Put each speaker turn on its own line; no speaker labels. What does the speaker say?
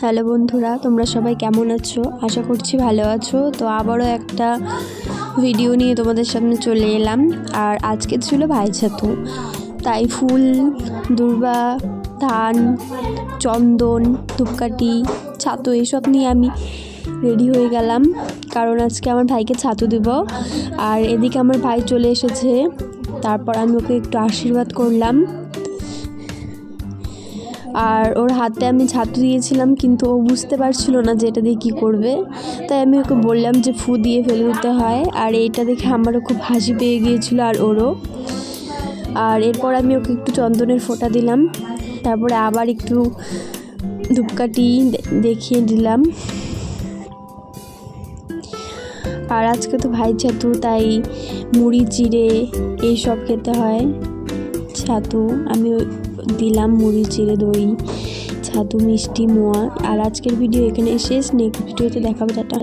Hello বন্ধুরা, তোমরা সবাই কেমন আছো? আশা করছি ভালো আছো। তো আবারও একটা ভিডিও নিয়ে তোমাদের সামনে চলে এলাম। আর আজকে ছিল ভাইঝাতু, তাই ফুল, দূর্বা, ধান, চন্দন, ধূপকাঠি, ছাতু এসব নিয়ে আমি রেডি হয়ে গেলাম, কারণ আজকে আমার ভাইকে ছাতু দেব। আর এদিকে আমার ভাই চলে এসেছে, তারপর আমি ওকে একটু আশীর্বাদ করলাম। আর ওর হাতে আমি ছাতু দিয়েছিলাম, কিন্তু ও বুঝতে পারছিল না যে এটা দিয়ে কী করবে, তাই আমি ওকে বললাম যে ফু দিয়ে ফেলে দিতে হয়। আর এইটা দেখে আমারও খুব হাসি পেয়ে গিয়েছিল, আর ওরও। আর এরপর আমি ওকে একটু চন্দনের ফোঁটা দিলাম, তারপরে আবার একটু ধূপকাঠি দেখিয়ে দিলাম। আর আজকে তো ভাইঝাতু, তাই মুড়ি চিড়ে এইসব খেতে হয়। ছাতু আমি দিলাম, মুড়ি চিড়ে, দই, ছাতু, মিষ্টি, মোয়া। আর আজকের ভিডিও এখানে শেষ। নেক্সট ভিডিওতে দেখাবো। টাটা।